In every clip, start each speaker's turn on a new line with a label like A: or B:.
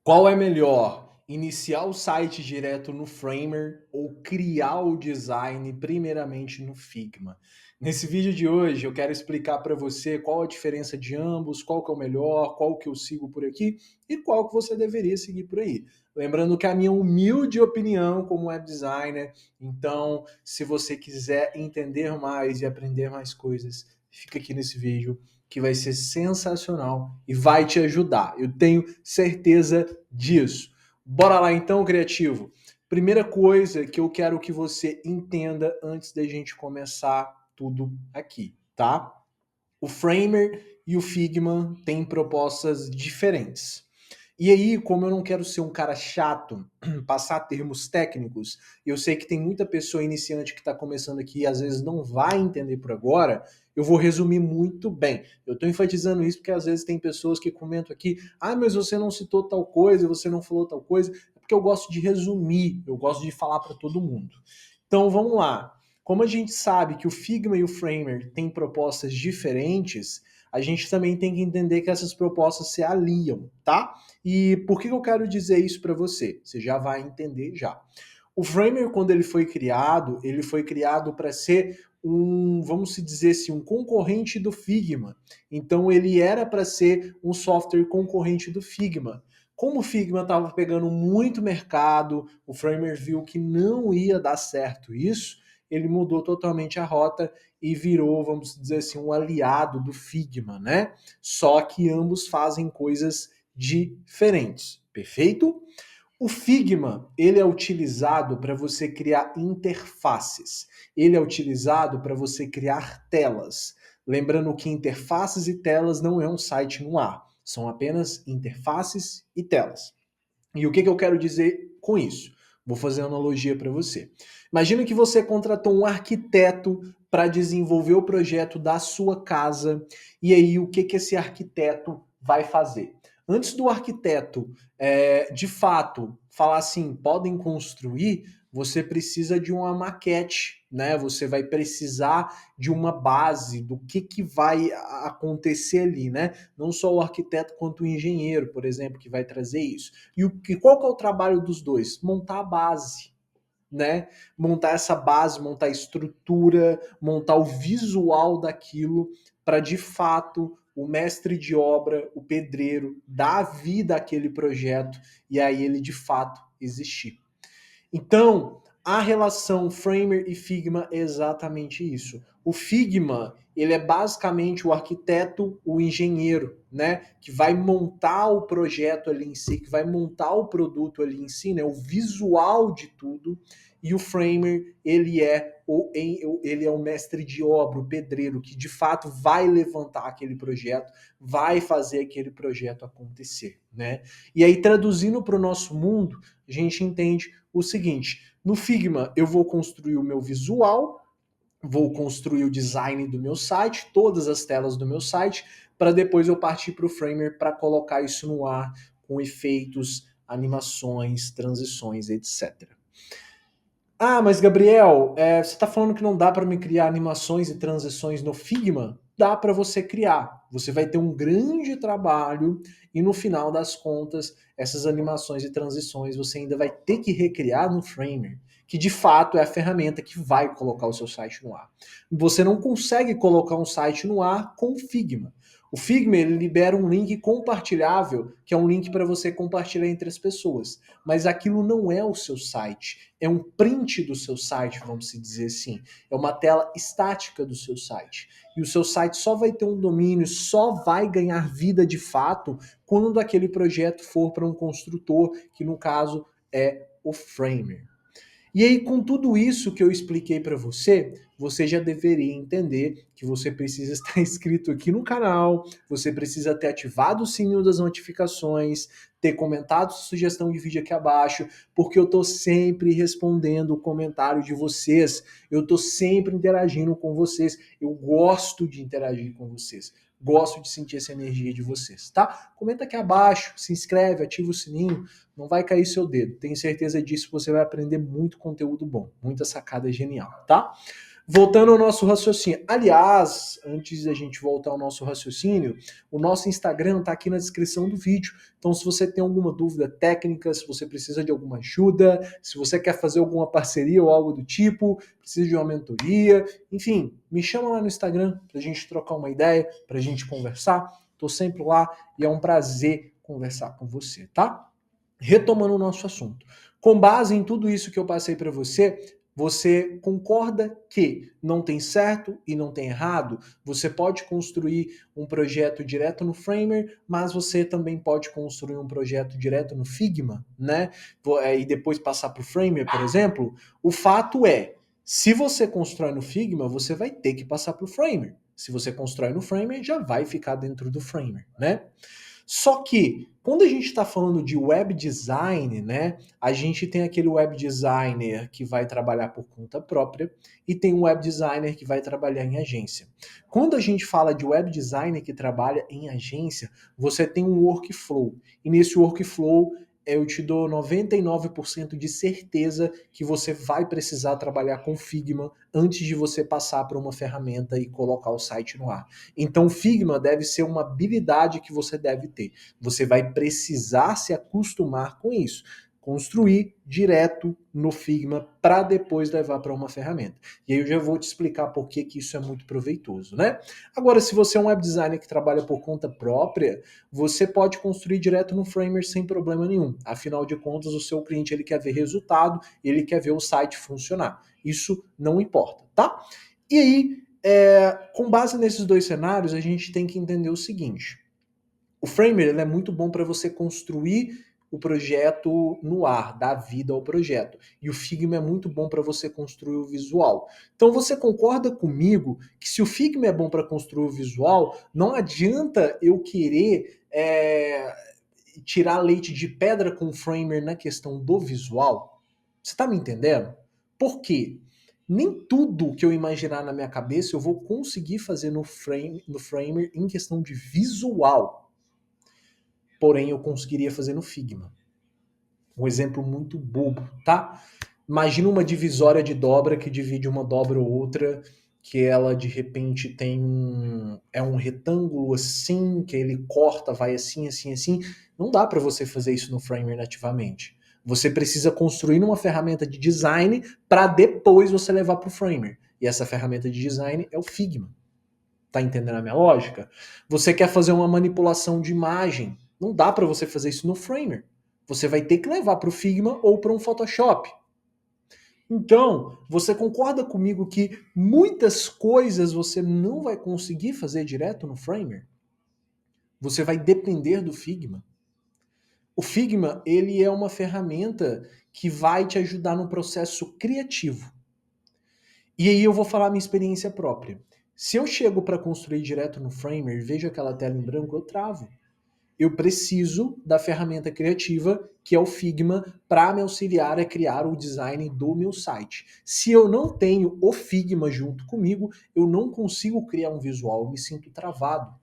A: Qual é melhor? Iniciar o site direto no Framer ou criar o design primeiramente no Figma? Nesse vídeo de hoje eu quero explicar para você qual a diferença de ambos, qual que é o melhor, qual que eu sigo por aqui e qual que você deveria seguir por aí. Lembrando que a minha humilde opinião como web designer, então se você quiser entender mais e aprender mais coisas, fica aqui nesse vídeo que vai ser sensacional e vai te ajudar. Eu tenho certeza disso. Bora lá então, criativo. Primeira coisa que eu quero que você entenda antes da gente começar tudo aqui, tá? O Framer e o Figma têm propostas diferentes. E aí, como eu não quero ser um cara chato, passar termos técnicos, eu sei que tem muita pessoa iniciante que está começando aqui e às vezes não vai entender por agora, eu vou resumir muito bem. Eu estou enfatizando isso porque às vezes tem pessoas que comentam aqui, mas você não citou tal coisa, você não falou tal coisa, é porque eu gosto de resumir, eu gosto de falar para todo mundo. Então vamos lá. Como a gente sabe que o Figma e o Framer têm propostas diferentes, a gente também tem que entender que essas propostas se aliam, tá? E por que eu quero dizer isso para você? Você já vai entender já. O Framer, quando ele foi criado para ser vamos se dizer assim, um concorrente do Figma. Então ele era para ser um software concorrente do Figma. Como o Figma estava pegando muito mercado, o Framer viu que não ia dar certo isso, ele mudou totalmente a rota e virou, vamos dizer assim, um aliado do Figma, né? Só que ambos fazem coisas diferentes, perfeito? O Figma, ele é utilizado para você criar interfaces. Ele é utilizado para você criar telas. Lembrando que interfaces e telas não é um site no ar, são apenas interfaces e telas. E o que eu quero dizer com isso? Vou fazer uma analogia para você. Imagina que você contratou um arquiteto para desenvolver o projeto da sua casa, e aí o que esse arquiteto vai fazer? Antes do arquiteto, de fato, falar assim, podem construir, você precisa de uma maquete, né? Você vai precisar de uma base do que vai acontecer ali, né? Não só o arquiteto quanto o engenheiro, por exemplo, que vai trazer isso. Qual que é o trabalho dos dois? Montar a base, né? Montar essa base, montar a estrutura, montar o visual daquilo para de fato o mestre de obra, o pedreiro, dar vida àquele projeto e aí ele de fato existir. Então, a relação Framer e Figma é exatamente isso. O Figma, ele é basicamente o arquiteto, o engenheiro, né, que vai montar o projeto ali em si, que vai montar o produto ali em si, né, o visual de tudo. E o Framer, ele é o mestre de obra, o pedreiro, que de fato vai levantar aquele projeto, vai fazer aquele projeto acontecer, né? E aí, traduzindo para o nosso mundo, a gente entende o seguinte: no Figma eu vou construir o meu visual, vou construir o design do meu site, todas as telas do meu site, para depois eu partir para o Framer para colocar isso no ar com efeitos, animações, transições, etc. Mas Gabriel, você está falando que não dá para me criar animações e transições no Figma? Dá para você criar. Você vai ter um grande trabalho e no final das contas, essas animações e transições você ainda vai ter que recriar no Framer, que de fato é a ferramenta que vai colocar o seu site no ar. Você não consegue colocar um site no ar com o Figma. O Figma ele libera um link compartilhável, que é um link para você compartilhar entre as pessoas. Mas aquilo não é o seu site, é um print do seu site, vamos dizer assim. É uma tela estática do seu site. E o seu site só vai ter um domínio, só vai ganhar vida de fato quando aquele projeto for para um construtor, que no caso é o Framer. E aí, com tudo isso que eu expliquei para você, você já deveria entender que você precisa estar inscrito aqui no canal, você precisa ter ativado o sininho das notificações, ter comentado sugestão de vídeo aqui abaixo, porque eu tô sempre respondendo o comentário de vocês, eu tô sempre interagindo com vocês, eu gosto de interagir com vocês. Gosto de sentir essa energia de vocês, tá? Comenta aqui abaixo, se inscreve, ativa o sininho, não vai cair seu dedo. Tenho certeza disso, você vai aprender muito conteúdo bom, muita sacada genial, tá? Voltando ao nosso raciocínio. Aliás, antes da gente voltar ao nosso raciocínio, o nosso Instagram está aqui na descrição do vídeo. Então, se você tem alguma dúvida técnica, se você precisa de alguma ajuda, se você quer fazer alguma parceria ou algo do tipo, precisa de uma mentoria, enfim, me chama lá no Instagram para a gente trocar uma ideia, para a gente conversar. Estou sempre lá e é um prazer conversar com você, tá? Retomando o nosso assunto. Com base em tudo isso que eu passei para você, você concorda que não tem certo e não tem errado? Você pode construir um projeto direto no Framer, mas você também pode construir um projeto direto no Figma, né? E depois passar para o Framer, por exemplo. O fato é, se você constrói no Figma, você vai ter que passar para o Framer. Se você constrói no Framer, já vai ficar dentro do Framer, né? Só que, quando a gente está falando de web design, né, a gente tem aquele web designer que vai trabalhar por conta própria e tem um web designer que vai trabalhar em agência. Quando a gente fala de web designer que trabalha em agência, você tem um workflow. E nesse workflow, eu te dou 99% de certeza que você vai precisar trabalhar com Figma antes de você passar para uma ferramenta e colocar o site no ar. Então, Figma deve ser uma habilidade que você deve ter. Você vai precisar se acostumar com isso. Construir direto no Figma para depois levar para uma ferramenta. E aí eu já vou te explicar por que isso é muito proveitoso, né? Agora, se você é um web designer que trabalha por conta própria, você pode construir direto no Framer sem problema nenhum. Afinal de contas, o seu cliente ele quer ver resultado, ele quer ver o site funcionar. Isso não importa, tá? E aí, com base nesses dois cenários, a gente tem que entender o seguinte. O Framer ele é muito bom para você construir o projeto no ar, dar vida ao projeto. E o Figma é muito bom para você construir o visual. Então você concorda comigo que se o Figma é bom para construir o visual, não adianta eu querer tirar leite de pedra com o Framer na questão do visual? Você está me entendendo? Por quê? Nem tudo que eu imaginar na minha cabeça eu vou conseguir fazer no Framer em questão de visual. Porém, eu conseguiria fazer no Figma. Um exemplo muito bobo, tá? Imagina uma divisória de dobra que divide uma dobra ou outra, que ela de repente tem um retângulo assim, que ele corta, vai assim, assim, assim. Não dá para você fazer isso no Framer nativamente. Você precisa construir uma ferramenta de design para depois você levar para o Framer. E essa ferramenta de design é o Figma. Tá entendendo a minha lógica? Você quer fazer uma manipulação de imagem. Não dá para você fazer isso no Framer. Você vai ter que levar para o Figma ou para um Photoshop. Então, você concorda comigo que muitas coisas você não vai conseguir fazer direto no Framer? Você vai depender do Figma. O Figma, ele é uma ferramenta que vai te ajudar no processo criativo. E aí eu vou falar a minha experiência própria. Se eu chego para construir direto no Framer e vejo aquela tela em branco, eu travo. Eu preciso da ferramenta criativa, que é o Figma, para me auxiliar a criar o design do meu site. Se eu não tenho o Figma junto comigo, eu não consigo criar um visual, eu me sinto travado.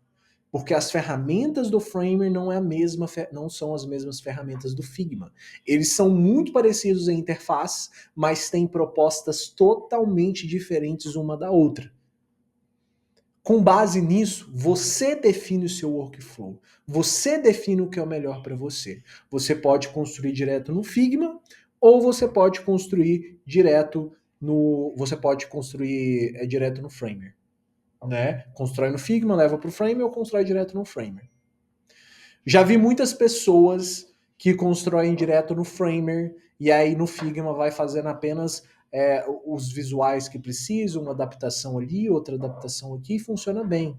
A: Porque as ferramentas do Framer não são as mesmas ferramentas do Figma. Eles são muito parecidos em interface, mas têm propostas totalmente diferentes uma da outra. Com base nisso, você define o seu workflow. Você define o que é o melhor para você. Você pode construir direto no Figma ou você pode construir direto direto no Framer, né? Constrói no Figma, leva para o Framer ou constrói direto no Framer. Já vi muitas pessoas que constroem direto no Framer e aí no Figma vai fazendo apenas os visuais que precisam, uma adaptação ali, outra adaptação aqui, e funciona bem.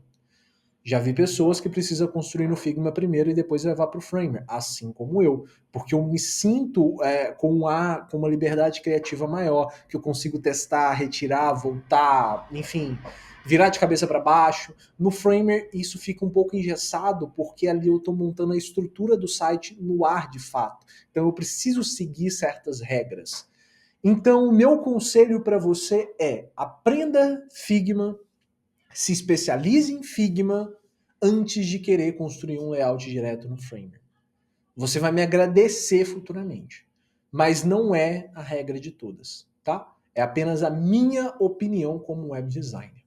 A: Já vi pessoas que precisam construir no Figma primeiro e depois levar para o Framer, assim como eu, porque eu me sinto com uma liberdade criativa maior, que eu consigo testar, retirar, voltar, enfim, virar de cabeça para baixo. No Framer isso fica um pouco engessado, porque ali eu estou montando a estrutura do site no ar de fato. Então eu preciso seguir certas regras. Então o meu conselho para você é: aprenda Figma, se especialize em Figma antes de querer construir um layout direto no Framer. Você vai me agradecer futuramente, mas não é a regra de todas, tá? É apenas a minha opinião como web designer.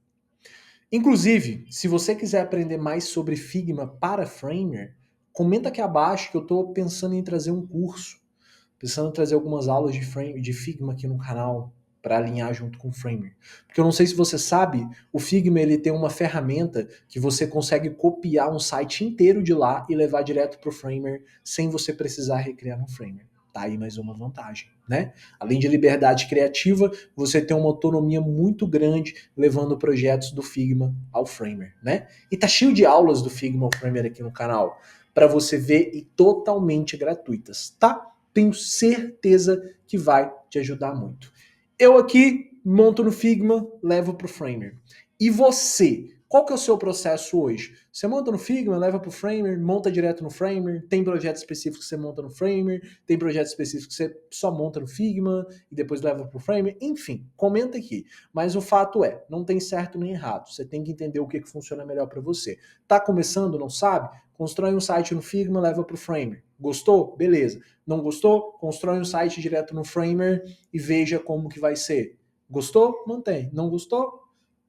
A: Inclusive, se você quiser aprender mais sobre Figma para Framer, comenta aqui abaixo que eu estou pensando em trazer um curso, pensando em trazer algumas aulas de Figma aqui no canal para alinhar junto com o Framer. Porque eu não sei se você sabe, o Figma ele tem uma ferramenta que você consegue copiar um site inteiro de lá e levar direto para o Framer sem você precisar recriar no Framer. Tá aí mais uma vantagem, né? Além de liberdade criativa, você tem uma autonomia muito grande levando projetos do Figma ao Framer, né? E tá cheio de aulas do Figma ao Framer aqui no canal para você ver e totalmente gratuitas, tá? Tenho certeza que vai te ajudar muito. Eu aqui monto no Figma, levo para o Framer. E você? Qual que é o seu processo hoje? Você monta no Figma, leva para o Framer, monta direto no Framer, tem projeto específico que você monta no Framer, tem projeto específico que você só monta no Figma e depois leva para o Framer, enfim, comenta aqui. Mas o fato é, não tem certo nem errado, você tem que entender o que funciona melhor para você. Tá começando, não sabe? Constrói um site no Figma, leva para o Framer. Gostou? Beleza. Não gostou? Constrói um site direto no Framer e veja como que vai ser. Gostou? Mantém. Não gostou?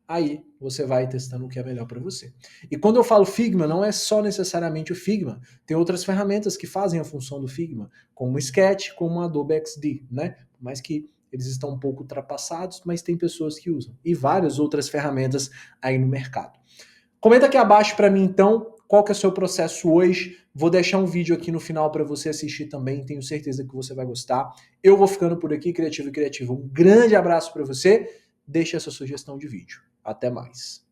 A: Aí você vai testando o que é melhor para você. E quando eu falo Figma, não é só necessariamente o Figma. Tem outras ferramentas que fazem a função do Figma, como o Sketch, como o Adobe XD, né? Por mais que eles estão um pouco ultrapassados, mas tem pessoas que usam. E várias outras ferramentas aí no mercado. Comenta aqui abaixo para mim, então, qual que é o seu processo hoje. Vou deixar um vídeo aqui no final para você assistir também, tenho certeza que você vai gostar. Eu vou ficando por aqui, Criativo e Criativa. Um grande abraço para você. Deixe essa sugestão de vídeo. Até mais.